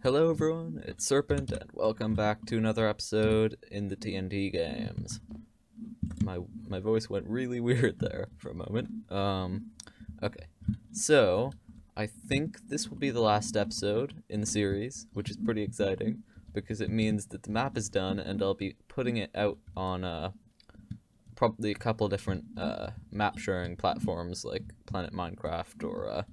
Hello everyone, it's Serpent, and welcome back to another episode in the TNT Games. My voice went really weird there for a moment. Okay. So, I think this will be the last episode in the series, which is pretty exciting, because it means that the map is done, and I'll be putting it out on, probably a couple different, map-sharing platforms, like Planet Minecraft, or,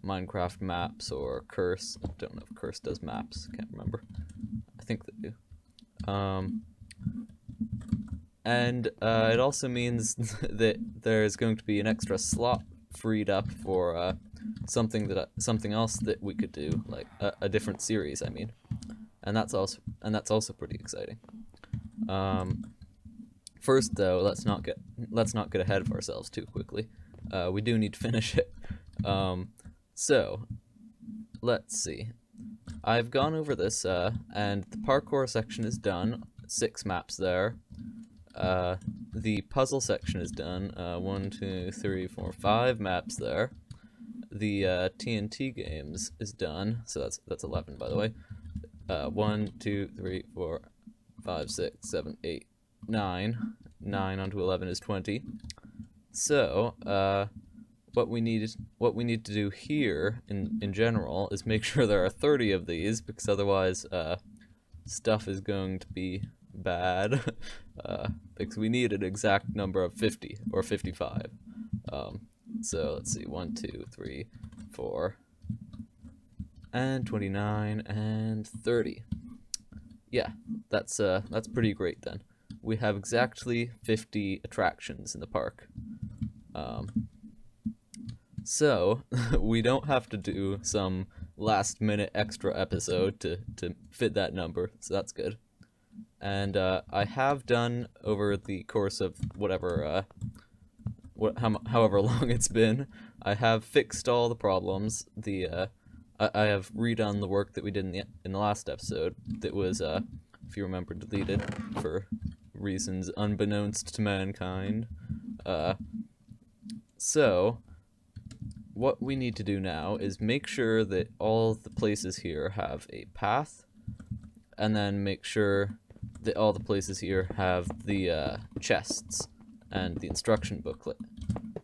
Minecraft Maps, or Curse. I don't know if Curse does maps, can't remember. I think they do. It also means that there's going to be an extra slot freed up for, something else that we could do, like a different series, I mean. And that's also pretty exciting. First though, let's not get ahead of ourselves too quickly. We do need to finish it. So let's see. I've gone over this, and the parkour section is done. 6 maps there. The puzzle section is done. 1, 2, 3, 4, 5 maps there. The TNT Games is done. So that's 11, by the way. 1, 2, 3, 4, 5, 6, 7, 8, 9. 9 onto 11 is 20. So, what we need to do here in general is make sure there are 30 of these, because otherwise stuff is going to be bad. Because we need an exact number of 50 or 55. So let's see, 1, 2, 3, 4, and 29 and 30. Yeah, that's pretty great then. We have exactly 50 attractions in the park. So, we don't have to do some last-minute extra episode to fit that number, so that's good. And I have done, over the course of whatever, however long it's been, I have fixed all the problems. I have redone the work that we did in the last episode that was, if you remember, deleted for reasons unbeknownst to mankind. So, what we need to do now is make sure that all the places here have a path, and then make sure that all the places here have the chests, and the instruction booklet,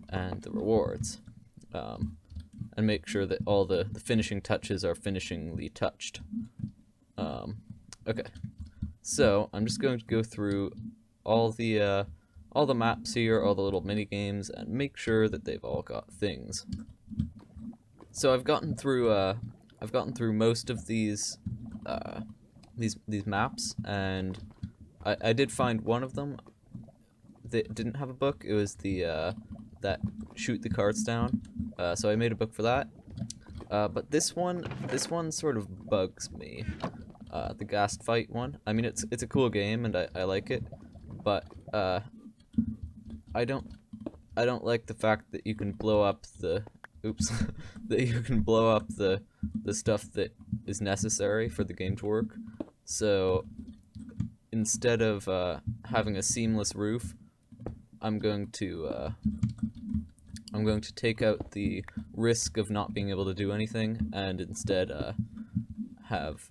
and the rewards, and make sure that all the finishing touches are finishingly touched. Okay. So, I'm just going to go through all the maps here, all the little mini games, and make sure that they've all got things. So I've gotten through most of these maps, and I did find one of them that didn't have a book. It was the that shoot the cards down. So I made a book for that. But this one sort of bugs me. The ghast fight one. I mean, it's a cool game, and I like it, but I don't like the fact that you can blow up the that you can blow up the stuff that is necessary for the game to work. So instead of having a seamless roof, I'm going to take out the risk of not being able to do anything, and instead have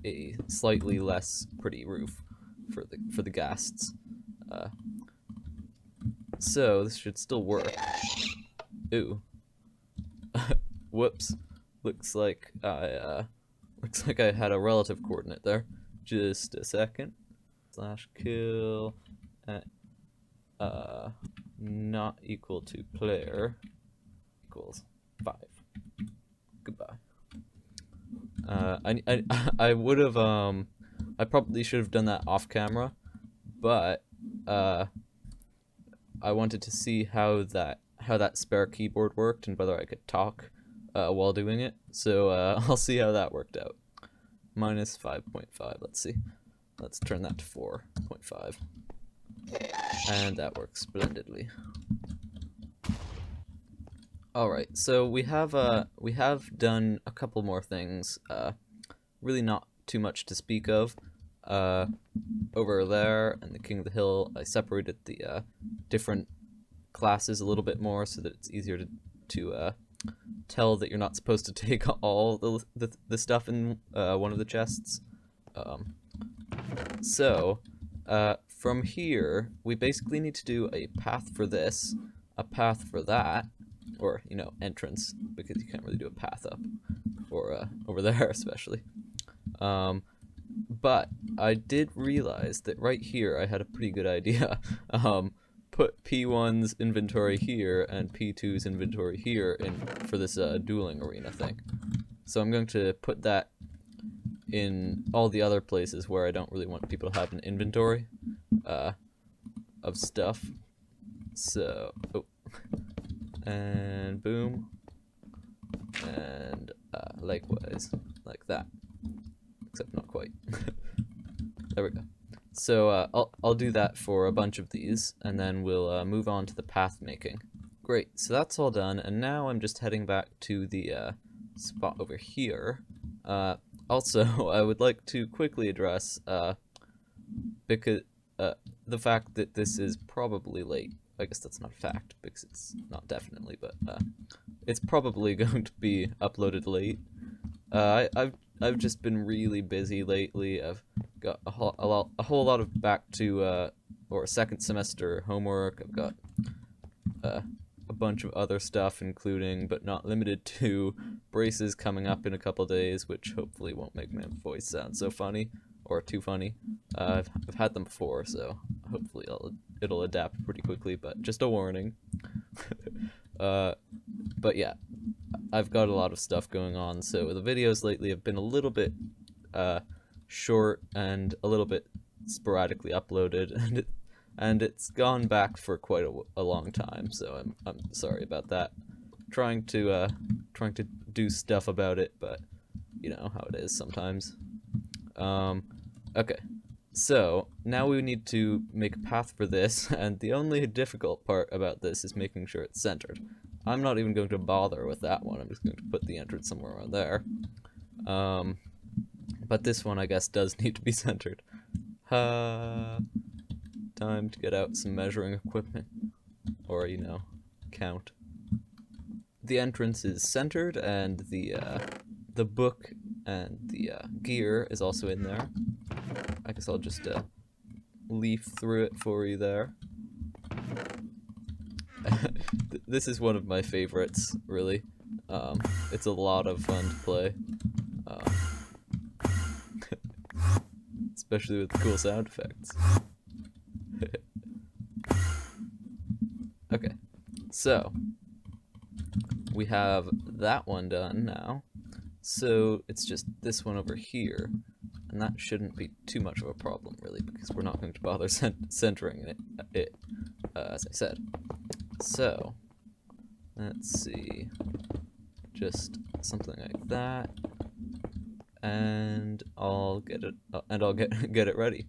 a slightly less pretty roof for the ghasts. So this should still work. Ooh. Whoops. Looks like I had a relative coordinate there. Just a second. /kill at not equal to player equals 5. Goodbye. I would have I probably should have done that off camera, but I wanted to see how that spare keyboard worked and whether I could talk while doing it. So I'll see how that worked out. Minus 5.5. Let's see. Let's turn that to 4.5. And that works splendidly. Alright, so we have done a couple more things. Really not too much to speak of. Over there in the King of the Hill, I separated the different classes a little bit more so that it's easier to tell that you're not supposed to take all the stuff in one of the chests. So from here, we basically need to do a path for this, a path for that, or, you know, entrance, because you can't really do a path up, or over there especially. But I did realize that right here I had a pretty good idea. Put P1's inventory here and P2's inventory here for this dueling arena thing. So I'm going to put that in all the other places where I don't really want people to have an inventory of stuff. So, oh, and boom, and likewise, like that, except not quite. There we go. So I'll do that for a bunch of these, and then we'll move on to the path making. Great, so that's all done, and now I'm just heading back to the spot over here. Also, I would like to quickly address because the fact that this is probably late. I guess that's not a fact, because it's not definitely, but it's probably going to be uploaded late. I've just been really busy lately. I've got a whole lot of back to or second semester homework. I've got a bunch of other stuff, including but not limited to braces coming up in a couple days, which hopefully won't make my voice sound so funny or too funny. I've had them before, so hopefully it'll adapt pretty quickly. But just a warning. But yeah, I've got a lot of stuff going on, so the videos lately have been a little bit short and a little bit sporadically uploaded, and it's gone back for quite a long time. So I'm sorry about that. Trying to do stuff about it, but you know how it is sometimes. Okay, so now we need to make a path for this, and the only difficult part about this is making sure it's centered. I'm not even going to bother with that one. I'm just going to put the entrance somewhere around there. But this one, I guess, does need to be centered. Time to get out some measuring equipment, or, you know, count. The entrance is centered, and the book and the gear is also in there. I guess I'll just leaf through it for you there. This is one of my favorites, really. It's a lot of fun to play. Especially with the cool sound effects. Okay, so we have that one done now. So it's just this one over here, and that shouldn't be too much of a problem, really, because we're not going to bother centering it as I said. So let's see, just something like that, and I'll get it ready.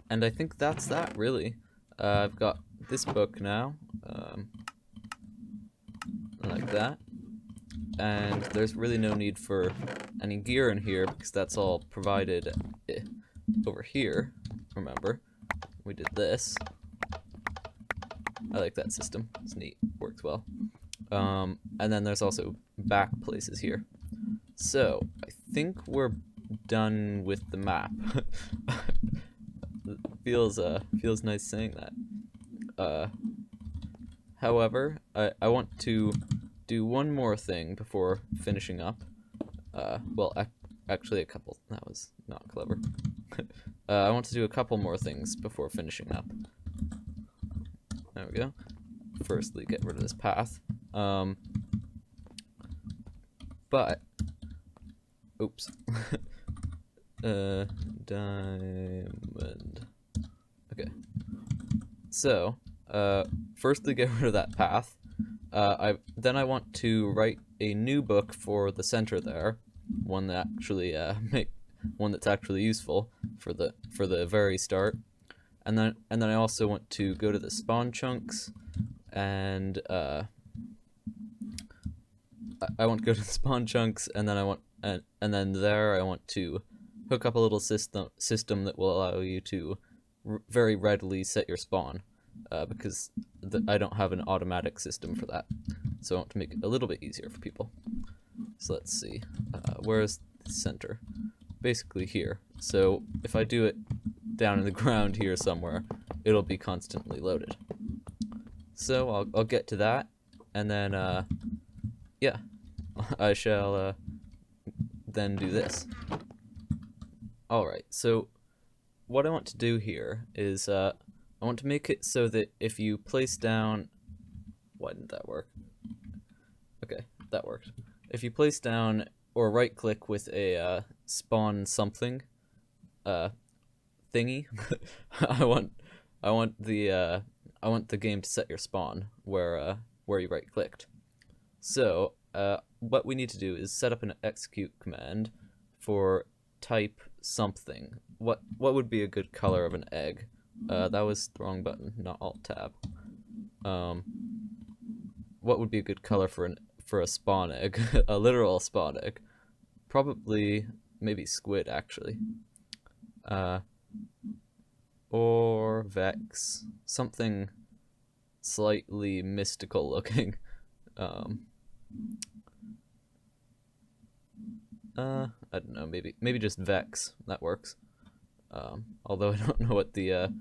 And I think that's that, really. I've got this book now, like that. And there's really no need for any gear in here, because that's all provided over here. Remember, we did this. I like that system. It's neat. Works well. And then there's also back places here. So I think we're done with the map. Feels nice saying that. However, I want to do one more thing before finishing up. Well, actually a couple. That was not clever. I want to do a couple more things before finishing up. There we go. Firstly, get rid of this path. But, oops. Diamond. Okay. So, firstly, get rid of that path. Then I want to write a new book for the center there, one that actually one that's actually useful for the very start, and then I also want to go to the spawn chunks, and I want to go to the spawn chunks, and then and then there I want to hook up a little system that will allow you to very readily set your spawn. Because I don't have an automatic system for that. so I want to make it a little bit easier for people. So let's see, where's the center? Basically here. So if I do it down in the ground here somewhere, it'll be constantly loaded. So I'll get to that, and then yeah, I shall then do this. Alright, so what I want to do here is I want to make it so that if you place down... Why didn't that work? Okay, that worked. If you place down or right click with a spawn something thingy, I want the game to set your spawn where you right clicked. So what we need to do is set up an execute command for type something. What would be a good color of an egg? That was the wrong button, not Alt Tab. What would be a good color for a spawn egg? A literal spawn egg? Probably maybe squid, actually. Or Vex, something slightly mystical looking. I don't know, maybe just Vex, that works. Although I don't know what the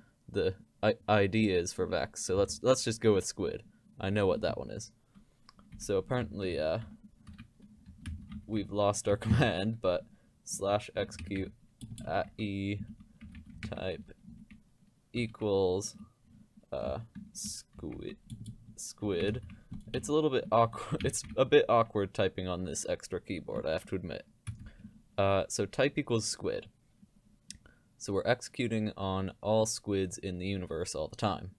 ID is for Vex, so let's just go with squid. I know what that one is. So apparently we've lost our command, but /execute @e type equals squid. It's a little bit awkward. It's a bit awkward typing on this extra keyboard, I have to admit. So type equals squid. So we're executing on all squids in the universe all the time,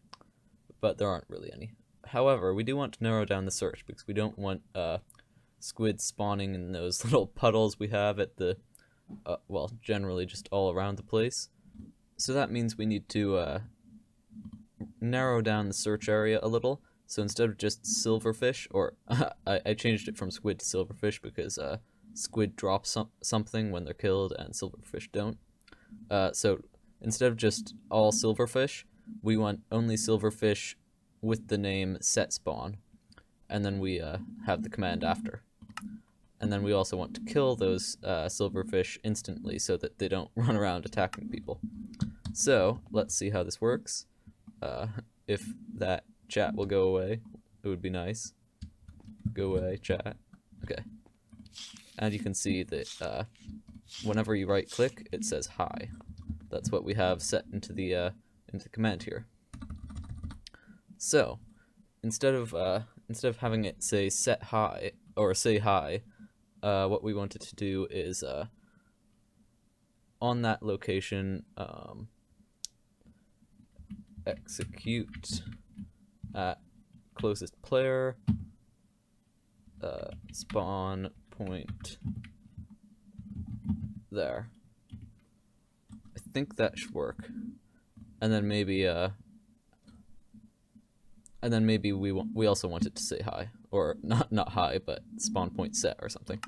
but there aren't really any. However, we do want to narrow down the search because we don't want squids spawning in those little puddles we have at the, well, generally just all around the place. So that means we need to narrow down the search area a little. So instead of just silverfish, or I changed it from squid to silverfish because squid drop something when they're killed and silverfish don't. So instead of just all silverfish, we want only silverfish with the name set spawn, and then we have the command after. And then we also want to kill those silverfish instantly so that they don't run around attacking people. So let's see how this works. If that chat will go away, it would be nice. Go away, chat. Okay. And you can see that whenever you right click, it says hi. That's what we have set into the command here. So instead of having it say set hi or say hi, what we wanted to do is on that location execute at closest player spawn point there. I think that should work. And then maybe we also want it to say hi, or not hi, but spawn point set or something.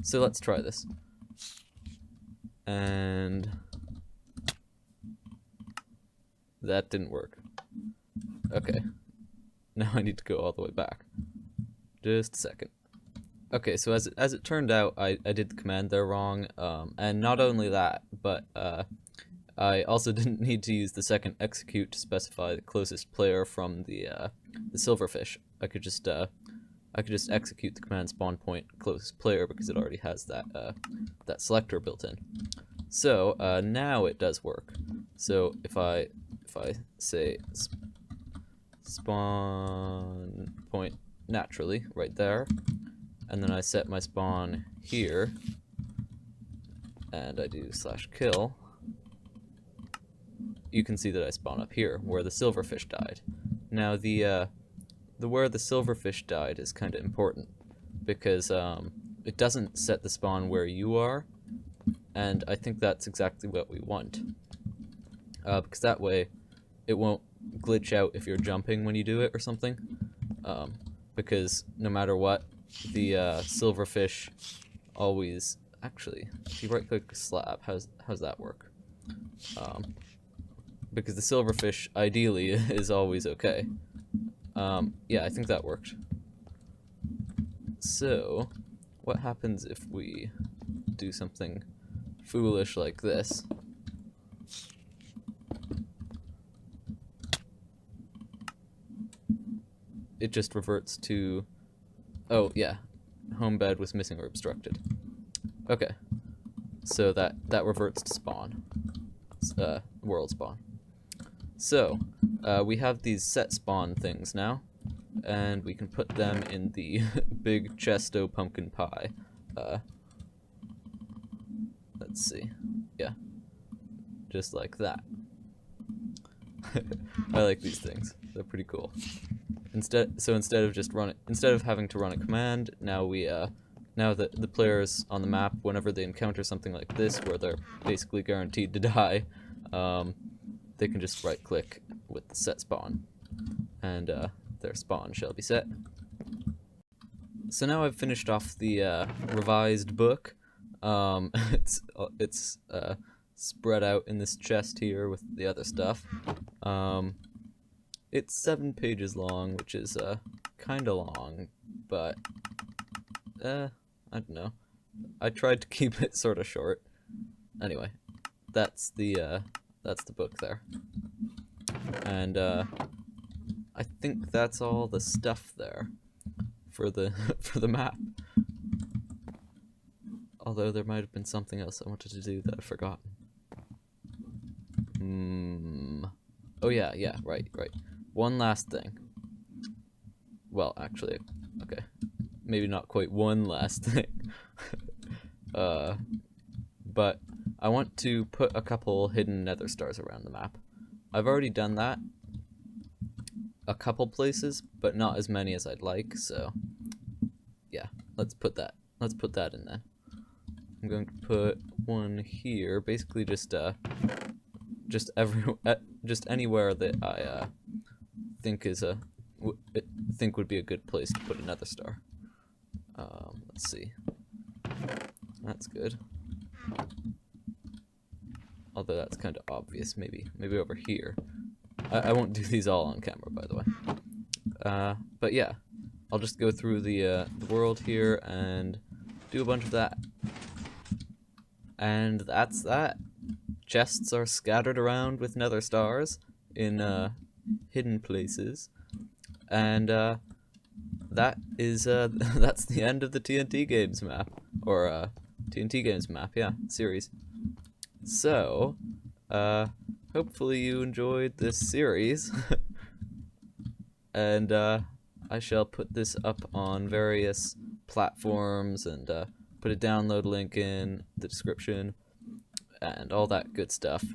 So let's try this. And that didn't work. Okay. Now I need to go all the way back. Just a second. Okay, so as it turned out, I did the command there wrong, and not only that, but I also didn't need to use the second execute to specify the closest player from the silverfish. I could just execute the command spawn point closest player because it already has that selector built in. So now it does work. So if I say spawn point naturally right there, and then I set my spawn here, and I do /kill, you can see that I spawn up here where the silverfish died. Now the where the silverfish died is kind of important because it doesn't set the spawn where you are, and I think that's exactly what we want, because that way it won't glitch out if you're jumping when you do it or something, because no matter what, the silverfish always... Actually, if you right click slab, how's that work? Because the silverfish ideally is always okay. Yeah, I think that worked. So, what happens if we do something foolish like this? It just reverts to, oh yeah, home bed was missing or obstructed. Okay, so that reverts to spawn, world spawn. So we have these set spawn things now, and we can put them in the big chesto pumpkin pie. Let's see, yeah, just like that. I like these things; they're pretty cool. Instead of having to run a command, now now the players on the map, whenever they encounter something like this, where they're basically guaranteed to die, they can just right-click with the set spawn, and their spawn shall be set. So now I've finished off the revised book. It's spread out in this chest here with the other stuff. It's 7 pages long, which is kind of long, but I don't know. I tried to keep it sort of short. Anyway, that's the book there, and I think that's all the stuff there for the for the map. Although there might have been something else I wanted to do that I've forgotten. Oh yeah, right. One last thing. Well, actually, okay. Maybe not quite one last thing. But I want to put a couple hidden nether stars around the map. I've already done that a couple places, but not as many as I'd like, so yeah, let's put that in then. I'm going to put one here, basically just anywhere that I think would be a good place to put another star. Let's see. That's good. Although that's kind of obvious. Maybe over here. I won't do these all on camera, by the way. But yeah, I'll just go through the world here and do a bunch of that. And that's that. Chests are scattered around with nether stars in hidden places, and that is that's the end of the TNT Games map, or TNT Games map, yeah, series. So hopefully you enjoyed this series, and I shall put this up on various platforms and put a download link in the description and all that good stuff.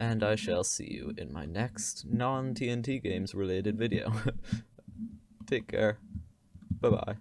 And I shall see you in my next non-TNT Games related video. Take care. Bye-bye.